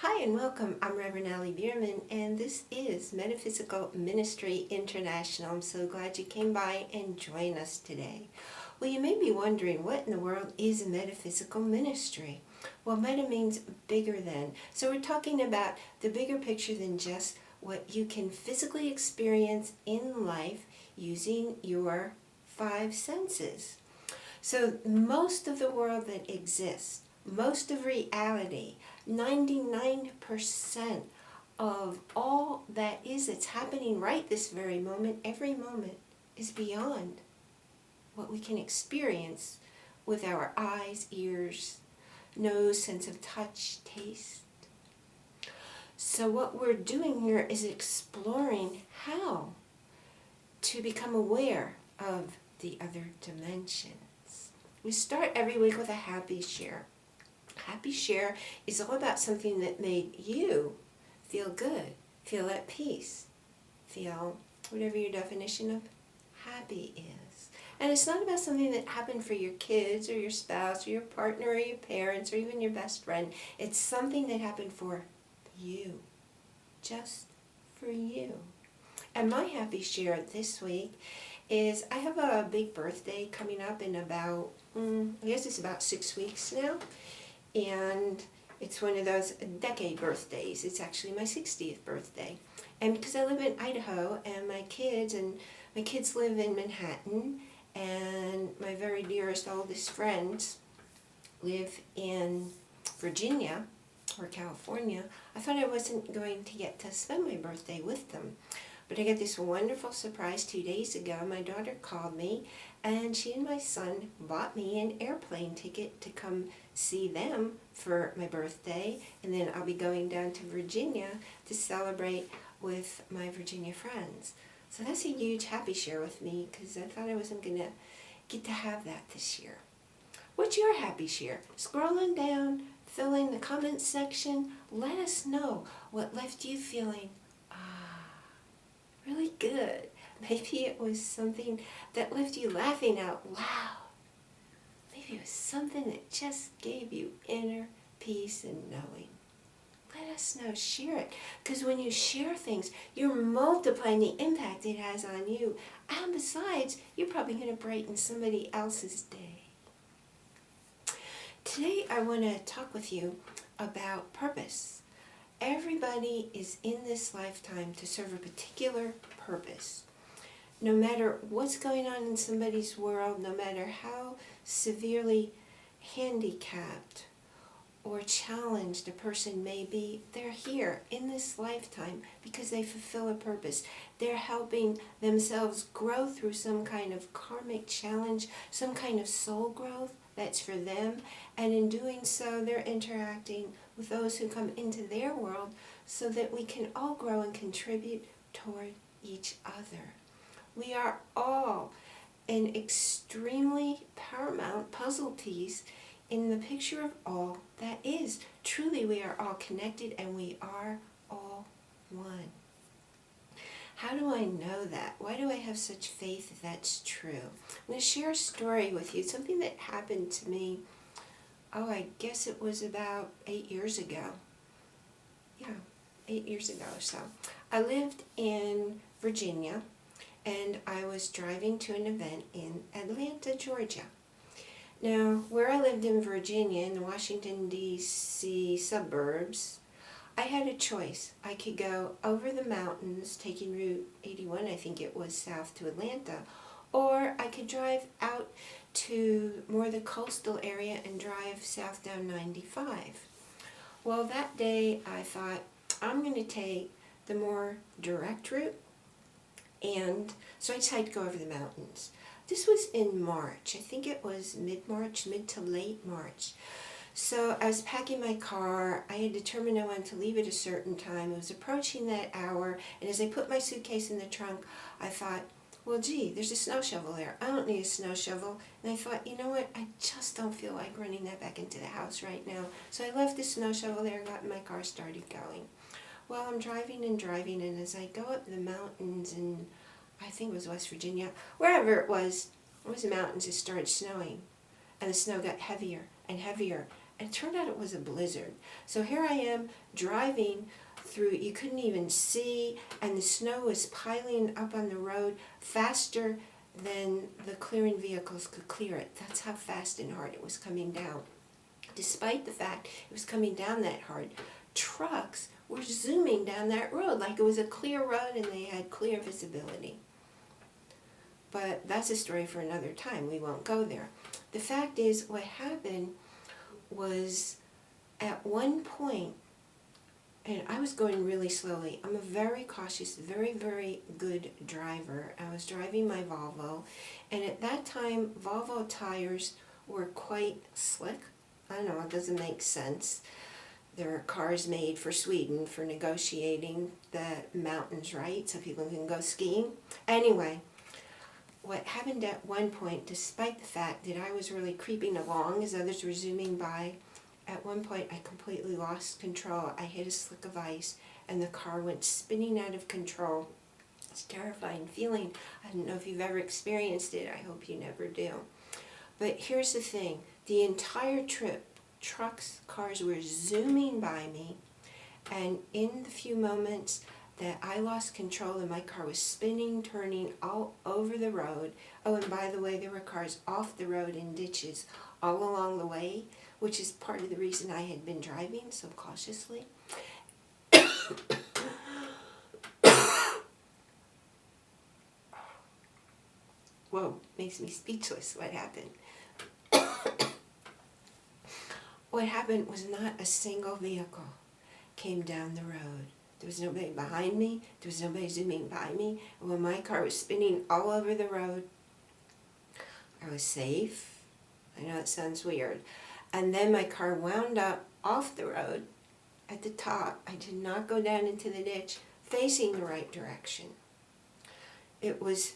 Hi and welcome. I'm Reverend Bierman and this is Metaphysical Ministry International. I'm so glad you came by and joined us today. Well, you may be wondering, what in the world is a metaphysical ministry? Well, meta means bigger than. So we're talking about the bigger picture than just what you can physically experience in life using your five senses. So most of the world that exists, most of reality, 99% of all that's happening right this very moment, every moment, is beyond what we can experience with our eyes, ears, nose, sense of touch, taste. So what we're doing here is exploring how to become aware of the other dimensions. We start every week with a happy share. Happy share is all about something that made you feel good, feel at peace, feel whatever your definition of happy is. And it's not about something that happened for your kids or your spouse or your partner or your parents or even your best friend. It's something that happened for you, just for you. And my happy share this week is I have a big birthday coming up in about, I guess it's about 6 weeks now. And it's one of those decade birthdays. It's actually my 60th birthday. And because I live in Idaho and my kids live in Manhattan, and my very dearest oldest friends live in Virginia or California, I thought I wasn't going to get to spend my birthday with them. But I got this wonderful surprise 2 days ago. My daughter called me and she and my son bought me an airplane ticket to come see them for my birthday. And then I'll be going down to Virginia to celebrate with my Virginia friends. So that's a huge happy share with me because I thought I wasn't going to get to have that this year. What's your happy share? Scrolling down, fill in the comments section. Let us know what left you feeling really good. Maybe it was something that left you laughing out loud. Maybe it was something that just gave you inner peace and knowing. Let us know. Share it. Because when you share things, you're multiplying the impact it has on you. And besides, you're probably going to brighten somebody else's day. Today I want to talk with you about purpose. Everybody is in this lifetime to serve a particular purpose. No matter what's going on in somebody's world, no matter how severely handicapped or challenged a person may be, they're here in this lifetime because they fulfill a purpose. They're helping themselves grow through some kind of karmic challenge, some kind of soul growth that's for them, and in doing so they're interacting with those who come into their world so that we can all grow and contribute toward each other. We are all an extremely paramount puzzle piece in the picture of all that is. Truly, we are all connected and we are all one. How do I know that? Why do I have such faith that that's true? I'm going to share a story with you, something that happened to me, I guess it was about 8 years ago. Yeah, 8 years ago or so. I lived in Virginia and I was driving to an event in Atlanta, Georgia. Now, where I lived in Virginia, in the Washington, D.C. suburbs, I had a choice. I could go over the mountains, taking Route 81, I think it was, south to Atlanta, or I could drive out to more the coastal area and drive south down 95. Well, that day I thought, I'm going to take the more direct route, and so I decided to go over the mountains. This was in March. I think it was mid-March, mid to late March. So I was packing my car. I had determined I wanted to leave at a certain time. It was approaching that hour, and as I put my suitcase in the trunk, I thought, well, gee, there's a snow shovel there. I don't need a snow shovel. And I thought, you know what? I just don't feel like running that back into the house right now. So I left the snow shovel there and got in my car, started going. Well, I'm driving, and as I go up the mountains in, I think it was West Virginia, wherever it was the mountains, it started snowing. And the snow got heavier and heavier. And it turned out it was a blizzard. So here I am driving through, you couldn't even see, and the snow was piling up on the road faster than the clearing vehicles could clear it. That's how fast and hard it was coming down. Despite the fact it was coming down that hard, trucks were zooming down that road like it was a clear road and they had clear visibility. But that's a story for another time. We won't go there. The fact is, what happened was at one point, and I was going really slowly. I'm a very cautious, very, very good driver. I was driving my Volvo, and at that time, Volvo tires were quite slick. I don't know, it doesn't make sense. There are cars made for Sweden for negotiating the mountains, right? So people can go skiing. Anyway, what happened at one point, despite the fact that I was really creeping along as others were zooming by, at one point I completely lost control. I hit a slick of ice and the car went spinning out of control. It's a terrifying feeling. I don't know if you've ever experienced it. I hope you never do. But here's the thing. The entire trip, trucks, cars were zooming by me, and in the few moments that I lost control and my car was spinning, turning all over the road. Oh, and by the way, there were cars off the road in ditches all along the way, which is part of the reason I had been driving so cautiously. Whoa, makes me speechless. What happened? What happened was not a single vehicle came down the road. There was nobody behind me. There was nobody zooming by me. And when my car was spinning all over the road, I was safe. I know it sounds weird. And then my car wound up off the road at the top. I did not go down into the ditch, facing the right direction. It was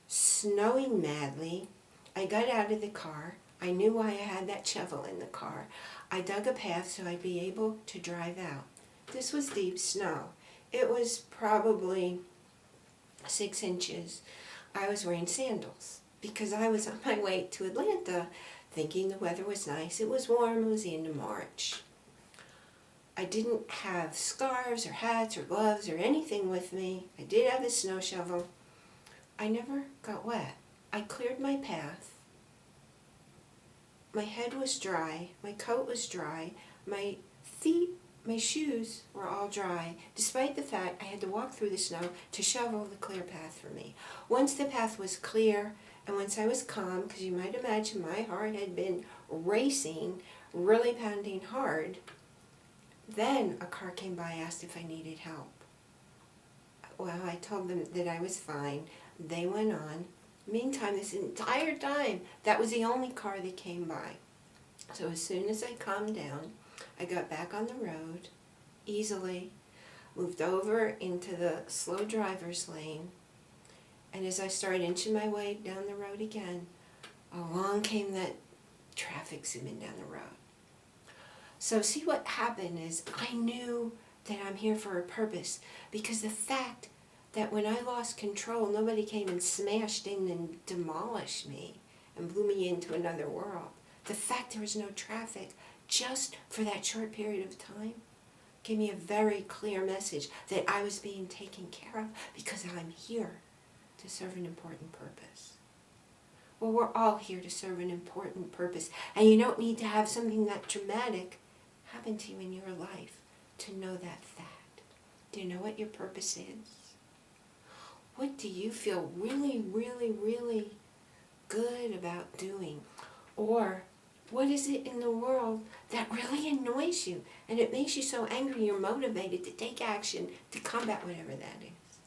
snowing madly. I got out of the car. I knew why I had that shovel in the car. I dug a path so I'd be able to drive out. This was deep snow. It was probably 6 inches. I was wearing sandals because I was on my way to Atlanta thinking the weather was nice. It was warm. It was the end of March. I didn't have scarves or hats or gloves or anything with me. I did have a snow shovel. I never got wet. I cleared my path. My head was dry. My coat was dry. My feet, my shoes were all dry, despite the fact I had to walk through the snow to shovel the clear path for me. Once the path was clear, and once I was calm, because you might imagine my heart had been racing, really pounding hard, then a car came by, asked if I needed help. Well, I told them that I was fine. They went on. Meantime, this entire time, that was the only car that came by. So as soon as I calmed down, I got back on the road easily, moved over into the slow driver's lane, and as I started inching my way down the road again, along came that traffic zooming down the road. So see, what happened is I knew that I'm here for a purpose, because the fact that when I lost control, nobody came and smashed in and demolished me and blew me into another world. The fact there was no traffic just for that short period of time gave me a very clear message that I was being taken care of because I'm here to serve an important purpose. Well, we're all here to serve an important purpose, and you don't need to have something that dramatic happen to you in your life to know that fact. Do you know what your purpose is? What do you feel really, really, really good about doing? Or what is it in the world that really annoys you and it makes you so angry you're motivated to take action to combat whatever that is?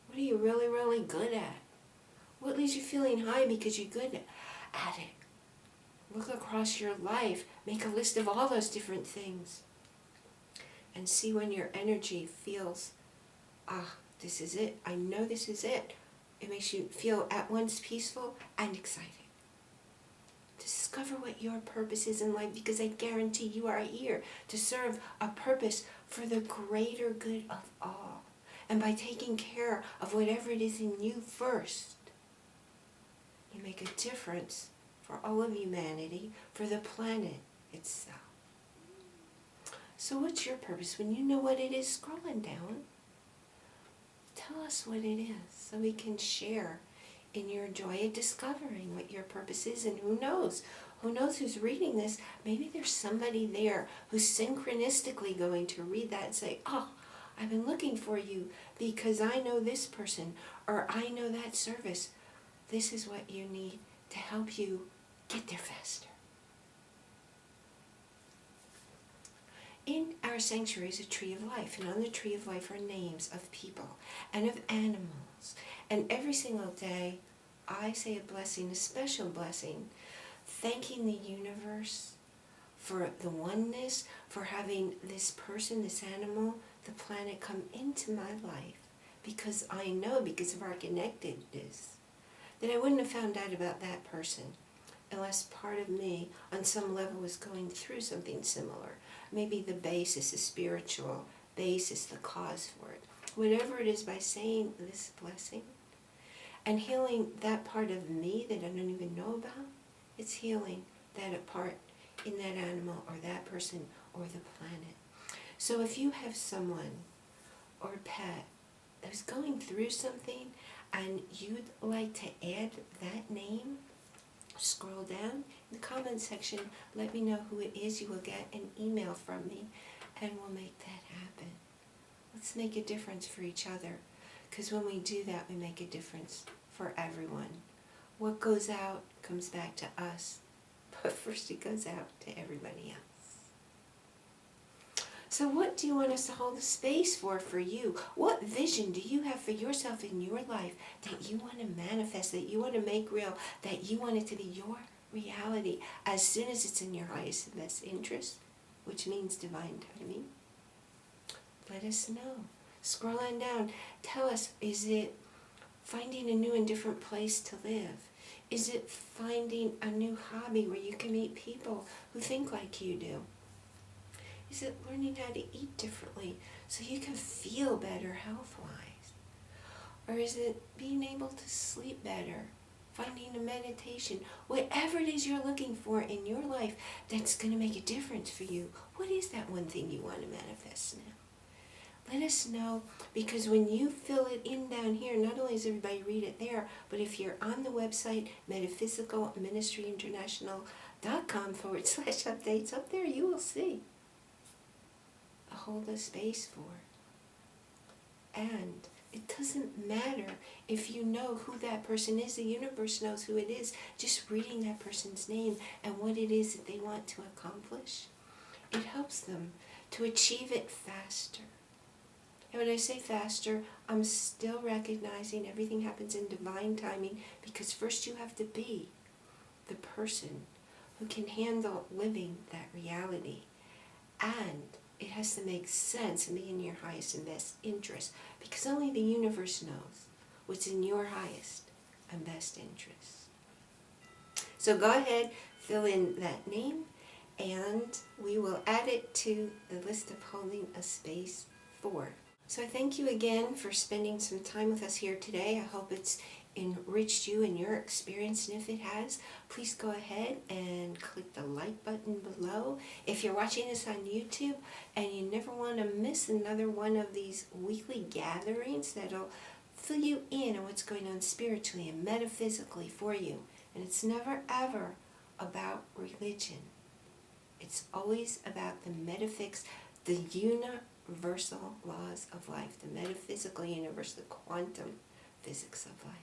What are you really, really good at? What leaves you feeling high because you're good at it? Look across your life, make a list of all those different things, and see when your energy feels, this is it. I know this is it. It makes you feel at once peaceful and excited. Discover what your purpose is in life, because I guarantee you are here to serve a purpose for the greater good of all. And by taking care of whatever it is in you first, you make a difference for all of humanity, for the planet, itself. So what's your purpose? When you know what it is, scrolling down, tell us what it is so we can share in your joy of discovering what your purpose is. And who knows? Who knows who's reading this? Maybe there's somebody there who's synchronistically going to read that and say, oh, I've been looking for you because I know this person or I know that service. This is what you need to help you get there faster. In our sanctuary is a tree of life, and on the tree of life are names of people and of animals. And every single day, I say a blessing, a special blessing, thanking the universe for the oneness, for having this person, this animal, the planet come into my life, because I know, because of our connectedness, that I wouldn't have found out about that person unless part of me on some level was going through something similar. Maybe the basis, the spiritual basis, the cause for it. Whatever it is, by saying this blessing and healing that part of me that I don't even know about, it's healing that part in that animal or that person or the planet. So if you have someone or a pet that's going through something and you'd like to add that name, scroll down in the comment section, let me know who it is. You will get an email from me and we'll make that happen. Let's make a difference for each other, because when we do that, we make a difference for everyone. What goes out comes back to us, but first it goes out to everybody else. So what do you want us to hold the space for you? What vision do you have for yourself in your life that you want to manifest, that you want to make real, that you want it to be your reality as soon as it's in your highest and best interest, which means divine timing? Let us know. Scroll on down. Tell us, is it finding a new and different place to live? Is it finding a new hobby where you can meet people who think like you do? Is it learning how to eat differently so you can feel better health-wise? Or is it being able to sleep better, finding a meditation? Whatever it is you're looking for in your life that's going to make a difference for you, what is that one thing you want to manifest now? Let us know, because when you fill it in down here, not only does everybody read it there, but if you're on the website, metaphysicalministryinternational.com/updates, up there you will see hold a space for. And it doesn't matter if you know who that person is. The universe knows who it is. Just reading that person's name and what it is that they want to accomplish, it helps them to achieve it faster. And when I say faster, I'm still recognizing everything happens in divine timing, because first you have to be the person who can handle living that reality. And it has to make sense and be in your highest and best interest, because only the universe knows what's in your highest and best interest. So go ahead, fill in that name, and we will add it to the list of holding a space for. So I thank you again for spending some time with us here today. I hope it's enriched you in your experience, and if it has, please go ahead and click the like button below. If you're watching this on YouTube and you never want to miss another one of these weekly gatherings that'll fill you in on what's going on spiritually and metaphysically for you, and it's never ever about religion. It's always about the metaphysics, the universal laws of life, the metaphysical universe, the quantum physics of life.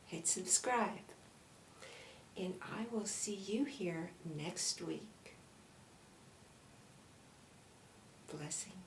Hit subscribe, and I will see you here next week. Blessings.